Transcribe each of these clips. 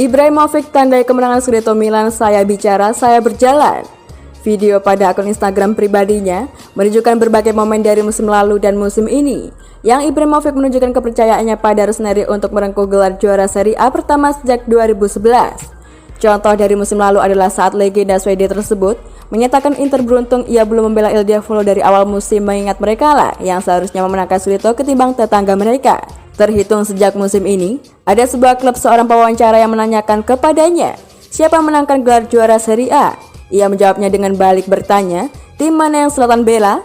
Ibrahimovic tandai kemenangan Scudetto Milan, saya bicara, saya berjalan. Video pada akun Instagram pribadinya menunjukkan berbagai momen dari musim lalu dan musim ini, yang Ibrahimovic menunjukkan kepercayaannya pada Rossoneri untuk merengkuh gelar juara Serie A pertama sejak 2011. Contoh dari musim lalu adalah saat legenda Swedia tersebut menyatakan Inter beruntung ia belum membela Il Diavolo dari awal musim, mengingat mereka lah yang seharusnya memenangkan Scudetto ketimbang tetangga mereka. Terhitung sejak musim ini, ada sebuah klub seorang pewawancara yang menanyakan kepadanya siapa menangkan gelar juara Serie A. Ia menjawabnya dengan balik bertanya, tim mana yang Zlatan bela?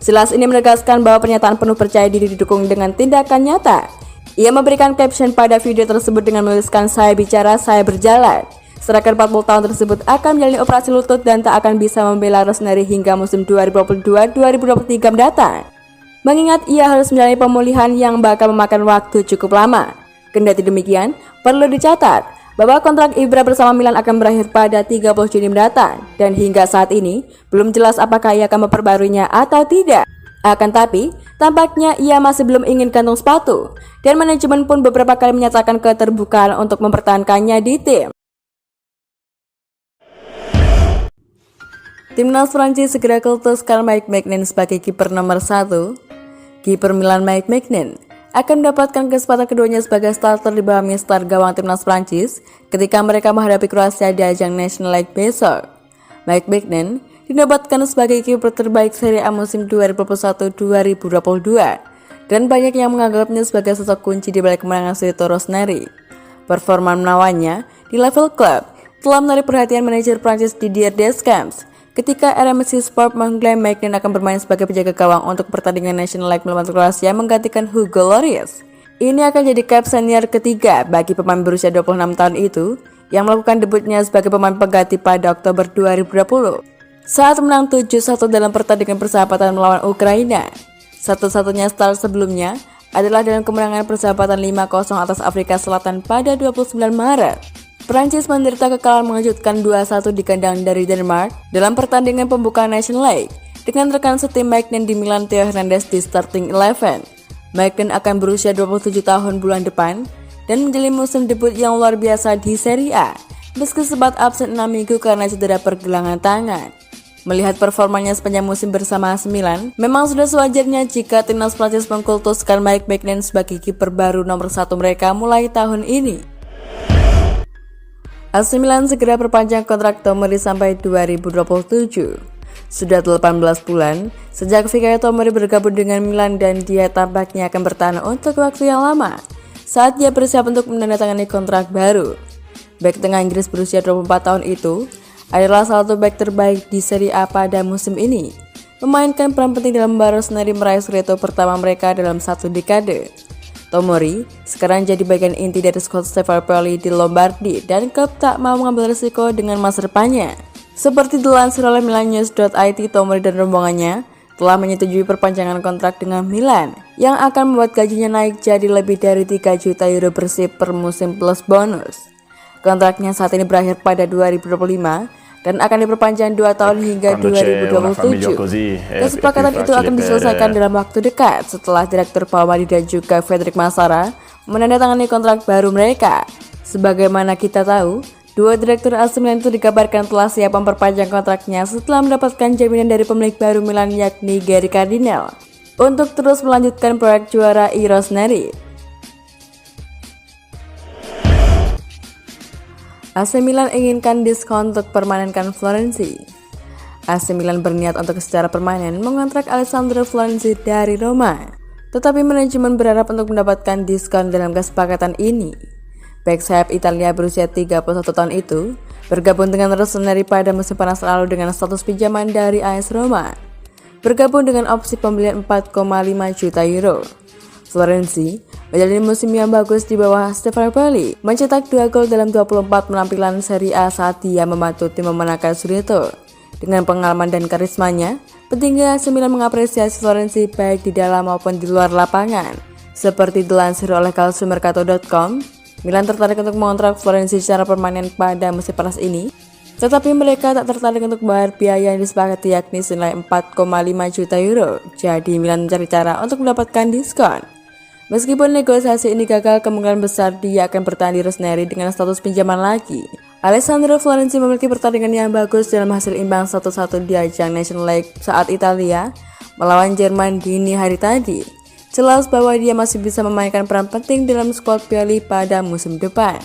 Silas ini menegaskan bahwa pernyataan penuh percaya diri didukung dengan tindakan nyata. Ia memberikan caption pada video tersebut dengan menuliskan, saya bicara, saya berjalan. Striker 40 tahun tersebut akan menjalani operasi lutut dan tak akan bisa membela Rossoneri hingga musim 2022-2023 mendatang. Mengingat ia harus menjalani pemulihan yang bakal memakan waktu cukup lama. Kendati demikian, perlu dicatat bahwa kontrak Ibra bersama Milan akan berakhir pada 30 Juni mendatang, dan hingga saat ini belum jelas apakah ia akan memperbaruinya atau tidak. Akan tapi, tampaknya ia masih belum ingin kantung sepatu, dan manajemen pun beberapa kali menyatakan keterbukaan untuk mempertahankannya di tim. Timnas Prancis segera kultuskan Mike Maignan sebagai kiper nomor 1. Kiper Milan Mike Maignan akan mendapatkan kesempatan keduanya sebagai starter di bawah mister gawang Timnas Prancis ketika mereka menghadapi Kroasia di ajang National League besok. Mike Maignan dinobatkan sebagai kiper terbaik Serie A musim 2021-2022 dan banyak yang menganggapnya sebagai sosok kunci di balik kemenangan Scudetto Rossoneri. Performa menawannya di level klub telah menarik perhatian manajer Prancis Didier Deschamps ketika RMC Sport mengklaim Maignan akan bermain sebagai penjaga gawang untuk pertandingan National League melawan Kroasia menggantikan Hugo Lloris. Ini akan jadi cap senior ketiga bagi pemain berusia 26 tahun itu yang melakukan debutnya sebagai pemain pengganti pada Oktober 2020 saat menang 7-1 dalam pertandingan persahabatan melawan Ukraina. Satu-satunya start sebelumnya adalah dalam kemenangan persahabatan 5-0 atas Afrika Selatan pada 29 Maret. Prancis menderita kekalahan mengejutkan 2-1 di kandang dari Denmark dalam pertandingan pembukaan National League dengan rekan setim Maignan di Milan Theo Hernandez di starting 11. Maignan akan berusia 27 tahun bulan depan dan menjalani musim debut yang luar biasa di Serie A meski sempat absen 6 minggu karena cedera pergelangan tangan. Melihat performanya sepanjang musim bersama AC Milan, memang sudah sewajarnya jika timnas Prancis mengkultuskan Mike Maignan sebagai kiper baru nomor 1 mereka mulai tahun ini. AC Milan segera perpanjang kontrak Tomori sampai 2027. Sudah 18 bulan sejak Fikayo Tomori bergabung dengan Milan dan dia tampaknya akan bertahan untuk waktu yang lama saat dia bersiap untuk menandatangani kontrak baru. Bek tengah Inggris berusia 24 tahun itu adalah salah satu bek terbaik di Serie A pada musim ini, memainkan peran penting dalam membawa Rossoneri meraih Scudetto pertama mereka dalam satu dekade. Tomori sekarang jadi bagian inti dari skuad Stefano Pioli di Lombardi dan klub tak mau mengambil risiko dengan masa depannya. Seperti dilansir oleh milannews.it, Tomori dan rombongannya telah menyetujui perpanjangan kontrak dengan Milan yang akan membuat gajinya naik jadi lebih dari 3 juta euro bersih per musim plus bonus. Kontraknya saat ini berakhir pada 2025 dan akan diperpanjang 2 tahun hingga 2027. Kesepakatan itu akan diselesaikan dalam waktu dekat setelah Direktur Paul Maldini dan juga Frederick Massara menandatangani kontrak baru mereka. Sebagaimana kita tahu, dua direktur AC Milan itu dikabarkan telah siap memperpanjang kontraknya setelah mendapatkan jaminan dari pemilik baru Milan yakni Gary Cardinale untuk terus melanjutkan proyek juara Rossoneri. AC Milan inginkan diskon untuk permanenkan Florenzi. AC Milan berniat untuk secara permanen mengontrak Alessandro Florenzi dari Roma, tetapi manajemen berharap untuk mendapatkan diskon dalam kesepakatan ini. Bek sayap Italia berusia 31 tahun itu bergabung dengan Rossoneri pada musim panas lalu dengan status pinjaman dari AS Roma, bergabung dengan opsi pembelian 4,5 juta euro. Florenzi menjalani musim yang bagus di bawah Stefano Pioli, mencetak 2 gol dalam 24 penampilan Serie A saat dia membantu tim memenangkan Scudetto. Dengan pengalaman dan karismanya, petinggi AC Milan mengapresiasi Florenzi baik di dalam maupun di luar lapangan. Seperti dilansir oleh calciomercato.com, Milan tertarik untuk mengontrak Florenzi secara permanen pada musim panas ini, tetapi mereka tak tertarik untuk membayar biaya yang disepakati yakni senilai 4,5 juta euro. Jadi Milan mencari cara untuk mendapatkan diskon. Meskipun negosiasi ini gagal, kemungkinan besar dia akan bertahan di Rossoneri dengan status pinjaman lagi. Alessandro Florenzi memiliki pertandingan yang bagus dalam hasil imbang 1-1 di ajang National League saat Italia melawan Jerman dini hari tadi. Jelas bahwa dia masih bisa memainkan peran penting dalam skuad Pioli pada musim depan.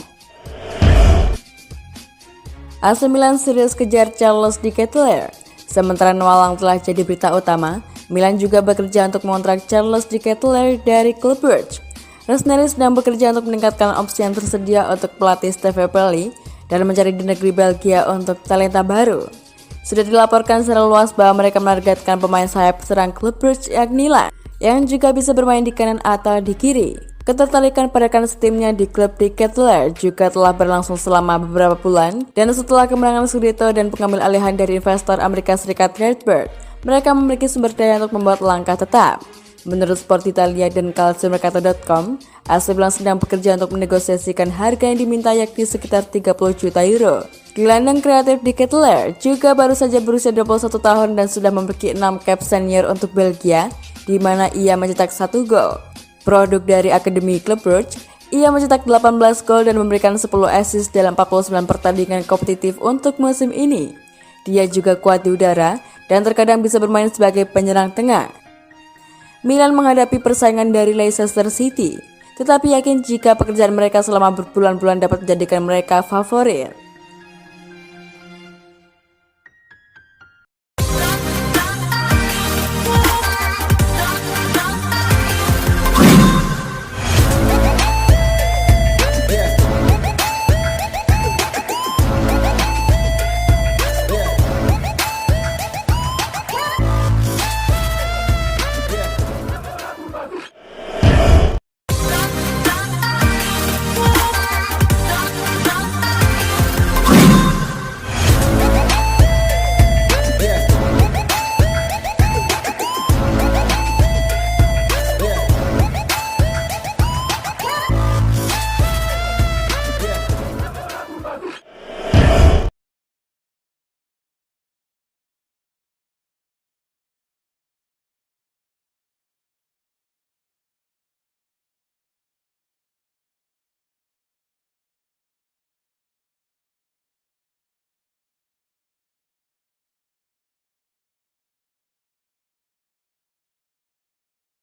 AC Milan serius kejar Charles de Ketelaere. Sementara Noalang telah jadi berita utama, Milan juga bekerja untuk mengontrak Charles de Ketelaere dari klub Bruges. Rossoneri sedang bekerja untuk meningkatkan opsi yang tersedia untuk pelatih Steve Pioli dan mencari di negeri Belgia untuk talenta baru. Sudah dilaporkan secara luas bahwa mereka menargetkan pemain sayap serang klub Bruges yakni Milan, yang juga bisa bermain di kanan atau di kiri. Ketertarikan pada kans timnya di klub de Ketelaere juga telah berlangsung selama beberapa bulan, dan setelah kemenangan Scudetto dan pengambil alihan dari investor Amerika Serikat Redbird, mereka memiliki sumber daya untuk membuat langkah tetap. Menurut Sport Italia dan calciomercato.com, AC Milan sedang bekerja untuk menegosiasikan harga yang diminta yakni sekitar 30 juta euro. Gelandang kreatif de Ketelaere juga baru saja berusia 21 tahun dan sudah memiliki 6 cap senior untuk Belgia, di mana ia mencetak 1 gol. Produk dari Akademi Klub Bruges, ia mencetak 18 gol dan memberikan 10 assist dalam 49 pertandingan kompetitif untuk musim ini. Dia juga kuat di udara dan terkadang bisa bermain sebagai penyerang tengah. Milan menghadapi persaingan dari Leicester City, tetapi yakin jika pekerjaan mereka selama berbulan-bulan dapat menjadikan mereka favorit.